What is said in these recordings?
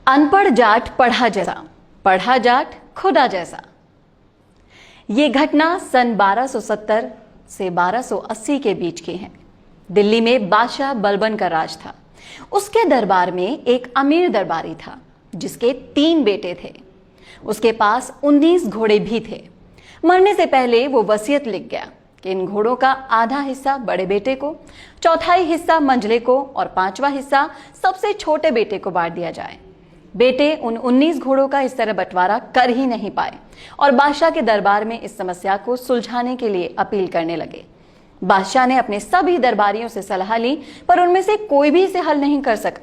अनपढ़ जाट पढ़ा जैसा, पढ़ा जाट खुदा जैसा। ये घटना सन 1270 से 1280 के बीच की है। दिल्ली में बादशाह बलबन का राज था। उसके दरबार में एक अमीर दरबारी था जिसके 3 बेटे थे। उसके पास 19 घोड़े भी थे। मरने से पहले वो वसीयत लिख गया कि इन घोड़ों का आधा हिस्सा बड़े बेटे को, चौथाई हिस्सा मंझले को और 5वां हिस्सा सबसे छोटे बेटे को बांट दिया जाए। बेटे उन 19 घोड़ों का इस तरह बंटवारा कर ही नहीं पाए और बादशाह के दरबार में इस समस्या को सुलझाने के लिए अपील करने लगे। बादशाह ने अपने सभी दरबारियों से सलाह ली, पर उनमें से कोई भी इसे हल नहीं कर सका।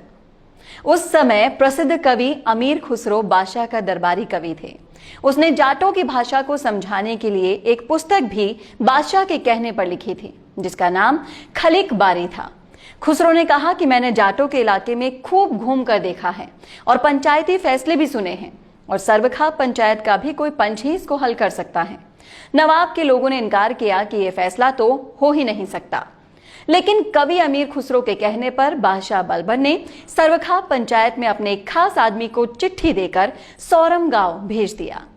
उस समय प्रसिद्ध कवि अमीर खुसरो बादशाह का दरबारी कवि थे। उसने जाटों की भाषा को समझाने के लिए एक पुस्तक भी बादशाह के कहने पर लिखी थी, जिसका नाम खलिक बारी था। खुसरो ने कहा कि मैंने जाटों के इलाके में खूब घूम कर देखा है और पंचायती फैसले भी सुने हैं, और सर्वखा पंचायत का भी कोई पंच ही इसको हल कर सकता है। नवाब के लोगों ने इनकार किया कि यह फैसला तो हो ही नहीं सकता, लेकिन कवि अमीर खुसरो के कहने पर बादशाह बलबन ने सर्वखा पंचायत में अपने एक खास आदमी को चिट्ठी देकर सोरम गांव भेज दिया।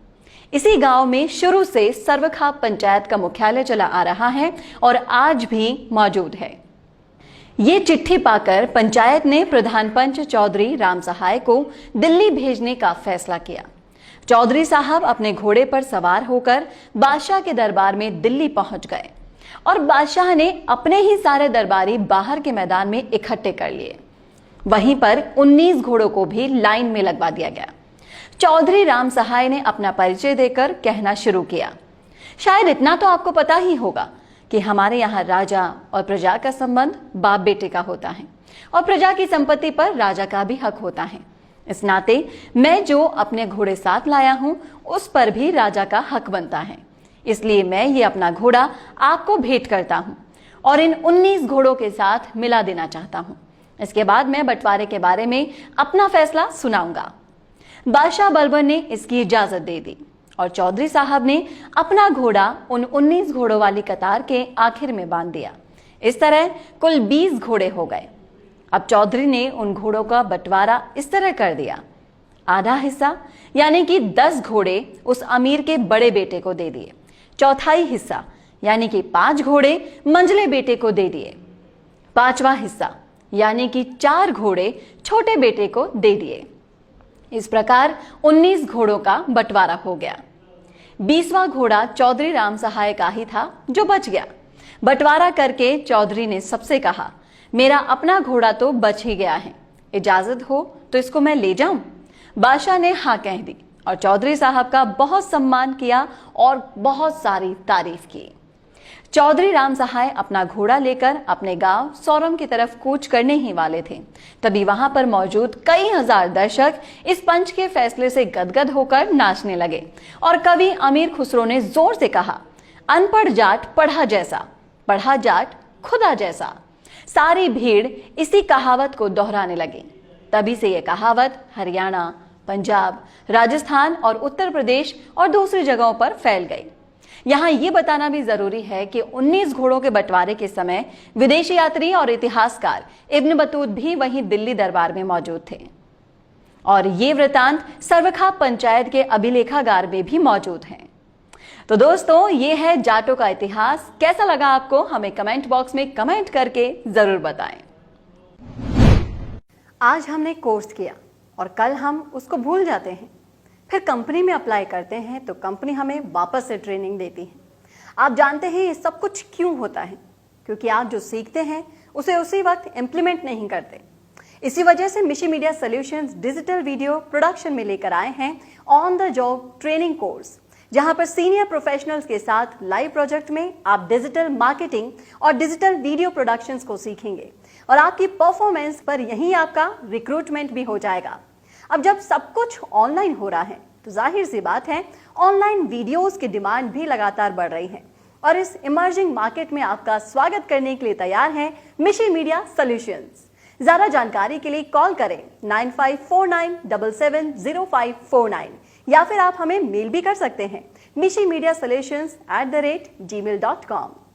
इसी गांव में शुरू से सर्वखा पंचायत का मुख्यालय चला आ रहा है और आज भी मौजूद है। ये चिट्ठी पाकर पंचायत ने प्रधान पंच चौधरी राम सहाय को दिल्ली भेजने का फैसला किया। चौधरी साहब अपने घोड़े पर सवार होकर बादशाह के दरबार में दिल्ली पहुंच गए और बादशाह ने अपने ही सारे दरबारी बाहर के मैदान में इकट्ठे कर लिए। वहीं पर 19 घोड़ों को भी लाइन में लगवा दिया गया। चौधरी राम सहाय ने अपना परिचय देकर कहना शुरू किया, शायद इतना तो आपको पता ही होगा कि हमारे यहाँ राजा और प्रजा का संबंध बाप बेटे का होता है और प्रजा की संपत्ति पर राजा का भी हक होता है। इस नाते मैं जो अपने घोड़े साथ लाया हूं उस पर भी राजा का हक बनता है। इसलिए मैं ये अपना घोड़ा आपको भेंट करता हूं और इन 19 घोड़ों के साथ मिला देना चाहता हूं। इसके बाद मैं बंटवारे के बारे में अपना फैसला सुनाऊंगा। बादशाह बलबन ने इसकी इजाजत दे दी और चौधरी साहब ने अपना घोड़ा उन 19 घोड़ों वाली कतार के आखिर में बांध दिया। इस तरह कुल 20 घोड़े हो गए। अब चौधरी ने उन घोड़ों का बंटवारा इस तरह कर दिया, आधा हिस्सा यानी कि 10 घोड़े उस अमीर के बड़े बेटे को दे दिए, चौथाई हिस्सा यानी कि 5 घोड़े मंझले बेटे को दे दिए, 5वां हिस्सा यानी कि 4 घोड़े छोटे बेटे को दे दिए। इस प्रकार 19 घोड़ों का बंटवारा हो गया। 20वां घोड़ा चौधरी राम सहाय का ही था जो बच गया। बंटवारा करके चौधरी ने सबसे कहा, मेरा अपना घोड़ा तो बच ही गया है, इजाजत हो तो इसको मैं ले जाऊं। बादशाह ने हाँ कह दी और चौधरी साहब का बहुत सम्मान किया और बहुत सारी तारीफ की। चौधरी राम सहाय अपना घोड़ा लेकर अपने गांव सोरम की तरफ कूच करने ही वाले थे। तभी वहां पर मौजूद कई हजार दर्शक इस पंच के फैसले से गदगद होकर नाचने लगे और कवि अमीर खुसरो ने जोर से कहा, अनपढ़ जाट पढ़ा जैसा, पढ़ा जाट खुदा जैसा। सारी भीड़ इसी कहावत को दोहराने लगी। तभी से यह कहावत हरियाणा, पंजाब, राजस्थान और उत्तर प्रदेश और दूसरी जगहों पर फैल गई। यहाँ ये बताना भी जरूरी है कि 19 घोड़ों के बंटवारे के समय विदेशी यात्री और इतिहासकार इब्न बतूत भी वहीं दिल्ली दरबार में मौजूद थे और ये वृतांत सर्वखा पंचायत के अभिलेखागार में भी मौजूद हैं। तो दोस्तों, ये है जाटों का इतिहास। कैसा लगा आपको हमें कमेंट बॉक्स में कमेंट करके जरूर बताएं। आज हमने कोर्स किया और कल हम उसको भूल जाते हैं, फिर कंपनी में अप्लाई करते हैं तो कंपनी हमें वापस से ट्रेनिंग देती है। आप जानते हैं ये सब कुछ क्यों होता है? क्योंकि आप जो सीखते हैं उसे उसी वक्त इम्प्लीमेंट नहीं करते। इसी वजह से मिशी media solutions digital video production में लेकर आए हैं on the job training course, जहां पर सीनियर प्रोफेशनल्स के साथ लाइव प्रोजेक्ट में आप डिजिटल मार्केटिंग और डिजिटल वीडियो प्रोडक्शंस को सीखेंगे और आपकी परफॉर्मेंस पर यही आपका रिक्रूटमेंट भी हो जाएगा। अब जब सब कुछ ऑनलाइन हो रहा है तो जाहिर सी बात है ऑनलाइन वीडियोस की डिमांड भी लगातार बढ़ रही है और इस इमर्जिंग मार्केट में आपका स्वागत करने के लिए तैयार है मिशी मीडिया सॉल्यूशंस। ज्यादा जानकारी के लिए कॉल करें 9549770549 या फिर आप हमें मेल भी कर सकते हैं mishimedia solutions@gmail.com।